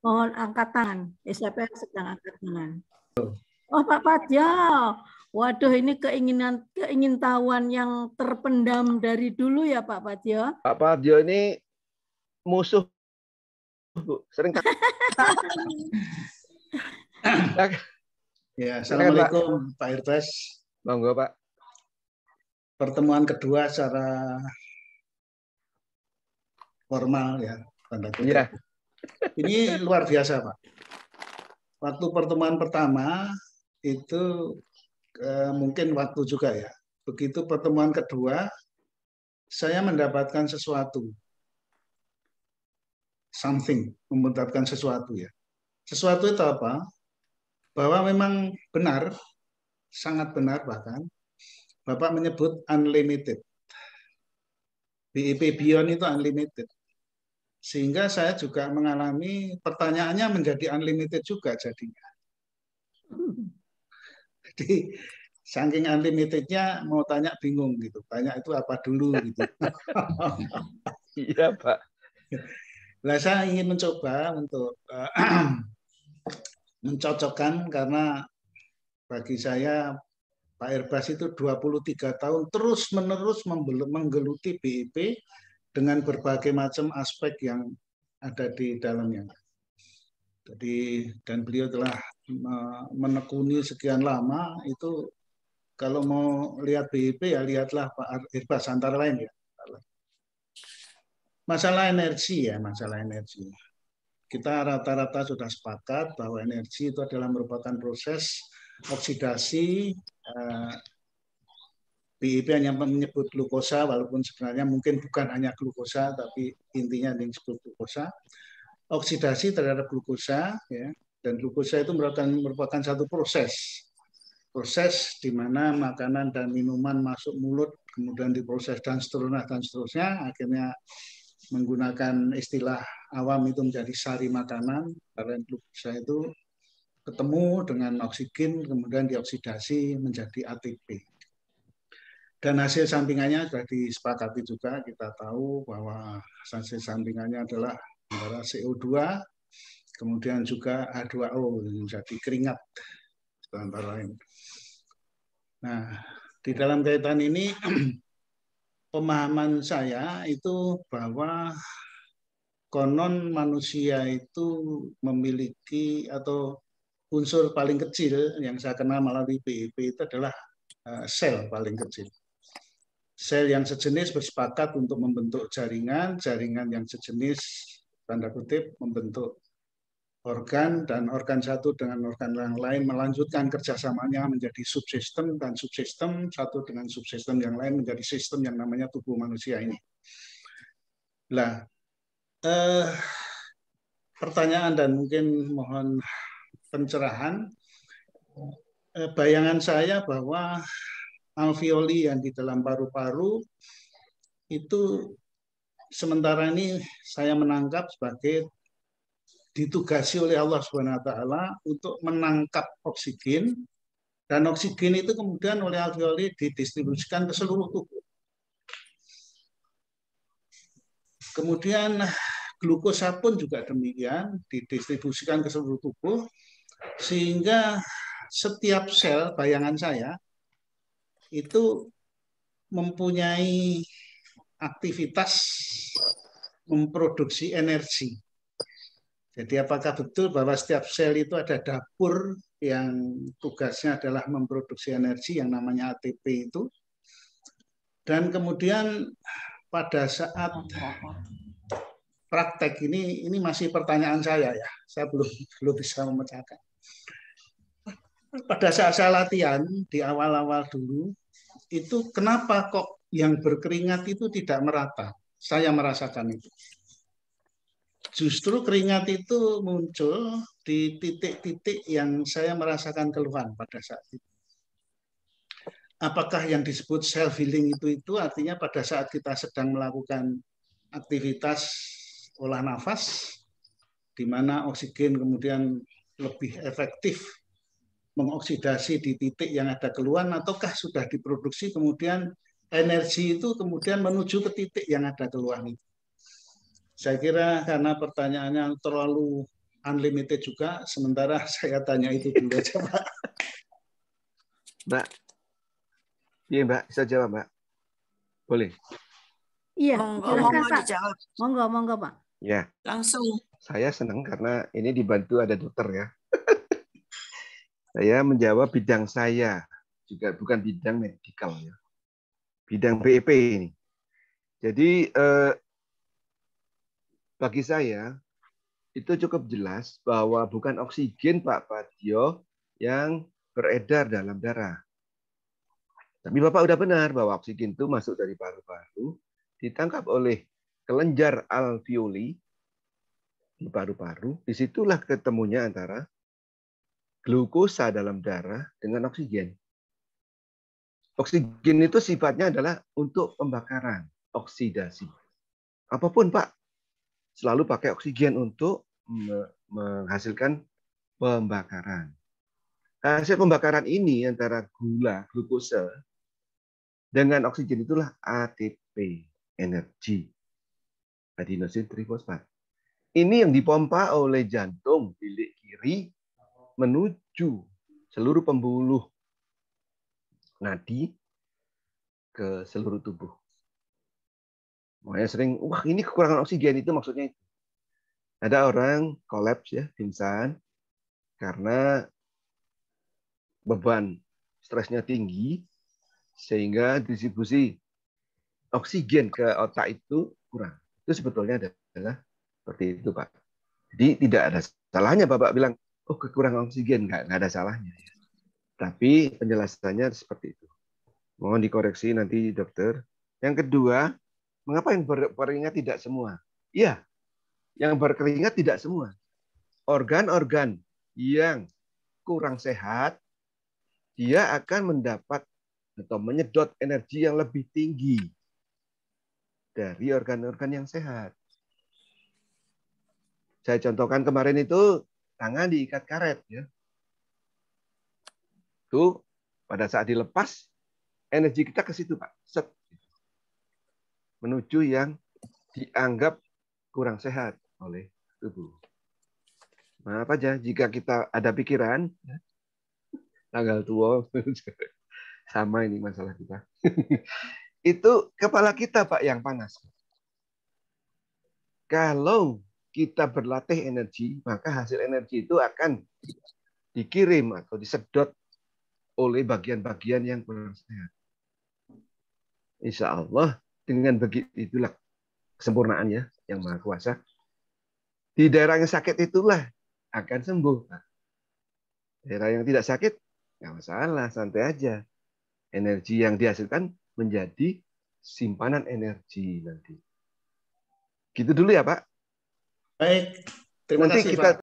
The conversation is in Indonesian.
Mohon angkat tangan. Siapa yang sedang angkat tangan? Oh, Pak Padya. Waduh, ini keingintahuan yang terpendam dari dulu ya, Pak Padya. Pak Padya ini musuh, Bu. Sering Ya, Assalamualaikum Pak Irbas. Monggo, Pak. Pertemuan kedua secara formal ya, tanda kutip. Ya. Ini luar biasa, Pak. Waktu pertemuan pertama itu mungkin waktu juga ya. Begitu pertemuan kedua, saya mendapatkan sesuatu. Mendapatkan sesuatu ya. Sesuatu itu apa? Bahwa memang benar, sangat benar bahkan, Bapak menyebut unlimited. BIP Beyond itu unlimited. Sehingga saya juga mengalami pertanyaannya menjadi unlimited juga jadinya. Jadi saking unlimitednya mau tanya bingung gitu. Tanya itu apa dulu gitu. Iya, Pak. Nah, saya ingin mencoba untuk mencocokkan karena bagi saya Pak Irbas itu 23 tahun terus-menerus menggeluti BIP dengan berbagai macam aspek yang ada di dalamnya. Jadi, dan beliau telah menekuni sekian lama, itu kalau mau lihat BIP ya lihatlah Pak Irbas antara lain ya. Masalah energi ya, masalah energi. Kita rata-rata sudah sepakat bahwa energi itu adalah merupakan proses oksidasi. BIP hanya menyebut glukosa, walaupun sebenarnya mungkin bukan hanya glukosa, tapi intinya yang disebut glukosa. Oksidasi terhadap glukosa, ya, dan glukosa itu merupakan satu proses di mana makanan dan minuman masuk mulut, kemudian diproses dan seterusnya, akhirnya menggunakan istilah awam itu menjadi sari makanan, karena glukosa itu ketemu dengan oksigen, kemudian dioksidasi menjadi ATP. Dan hasil sampingannya sudah disepakati juga, kita tahu bahwa hasil sampingannya adalah antara CO2, kemudian juga H2O, menjadi keringat, antara lain. Nah, di dalam kaitan ini, pemahaman saya itu bahwa konon manusia itu memiliki atau unsur paling kecil yang saya kenal melalui BIP itu adalah sel paling kecil. Sel yang sejenis bersepakat untuk membentuk jaringan yang sejenis, tanda kutip, membentuk organ, dan organ satu dengan organ yang lain melanjutkan kerjasamanya menjadi subsistem, dan subsistem satu dengan subsistem yang lain menjadi sistem yang namanya tubuh manusia ini. Nah, pertanyaan dan mungkin mohon pencerahan, bayangan saya bahwa alveoli yang di dalam paru-paru itu sementara ini saya menangkap sebagai ditugasi oleh Allah SWT untuk menangkap oksigen, dan oksigen itu kemudian oleh alveoli didistribusikan ke seluruh tubuh. Kemudian glukosa pun juga demikian, didistribusikan ke seluruh tubuh, sehingga setiap sel, bayangan saya, itu mempunyai aktivitas memproduksi energi. Jadi apakah betul bahwa setiap sel itu ada dapur yang tugasnya adalah memproduksi energi yang namanya ATP itu. Dan kemudian pada saat praktek ini masih pertanyaan saya ya, saya belum bisa memecahkan. Pada saat saya latihan di awal-awal dulu, itu kenapa kok yang berkeringat itu tidak merata? Saya merasakan itu. Justru keringat itu muncul di titik-titik yang saya merasakan keluhan pada saat itu. Apakah yang disebut self healing itu artinya pada saat kita sedang melakukan aktivitas olah nafas, di mana oksigen kemudian lebih efektif mengoksidasi di titik yang ada keluhan, ataukah sudah diproduksi kemudian energi itu kemudian menuju ke titik yang ada keluhan itu? Saya kira karena pertanyaannya terlalu unlimited juga. Sementara saya tanya itu dulu aja, Pak. Mbak. Iya, Mbak. Bisa jawab, Mbak? Boleh? Iya, silakan monggo Pak. dijawab. Monggo Pak. Ya. Langsung. Saya senang karena ini dibantu ada dokter ya. Saya menjawab bidang saya, juga bukan bidang medikal ya. Bidang BEP ini. Jadi bagi saya itu cukup jelas bahwa bukan oksigen Pak Patio yang beredar dalam darah. Tapi Bapak udah benar bahwa oksigen itu masuk dari paru-paru, ditangkap oleh kelenjar alveoli di paru-paru, disitulah ketemunya antara glukosa dalam darah dengan oksigen. Oksigen itu sifatnya adalah untuk pembakaran, oksidasi. Apapun Pak, selalu pakai oksigen untuk menghasilkan pembakaran. Hasil pembakaran ini antara gula, glukosa, dengan oksigen itulah ATP, energi, adenosin trifosfat. Ini yang dipompa oleh jantung bilik kiri menuju seluruh pembuluh nadi ke seluruh tubuh. Makanya sering, wah ini kekurangan oksigen, itu maksudnya itu. Ada orang kolaps ya, pingsan, karena beban stresnya tinggi, sehingga distribusi oksigen ke otak itu kurang. Itu sebetulnya adalah seperti itu Pak. Jadi tidak ada salahnya Bapak bilang, oh kekurangan oksigen, nggak ada salahnya. Tapi penjelasannya seperti itu. Mohon dikoreksi nanti dokter. Yang kedua, mengapa yang berkeringat tidak semua? Iya, yang berkeringat tidak semua. Organ-organ yang kurang sehat, dia akan mendapat atau menyedot energi yang lebih tinggi dari organ-organ yang sehat. Saya contohkan kemarin itu tangan diikat karet, ya. Itu pada saat dilepas energi kita ke situ Pak, set, menuju yang dianggap kurang sehat oleh tubuh. Maaf aja jika kita ada pikiran, tanggal tua sama ini masalah kita. Itu kepala kita Pak yang panas. Kalau kita berlatih energi, maka hasil energi itu akan dikirim atau disedot oleh bagian-bagian yang kurang sehat. Insya Allah dengan begitu itulah kesempurnaannya yang Maha Kuasa. Di daerah yang sakit itulah akan sembuh. Daerah yang tidak sakit nggak masalah, santai aja. Energi yang dihasilkan menjadi simpanan energi nanti. Gitu dulu ya Pak. Baik, terima Nanti kasih kita Pak.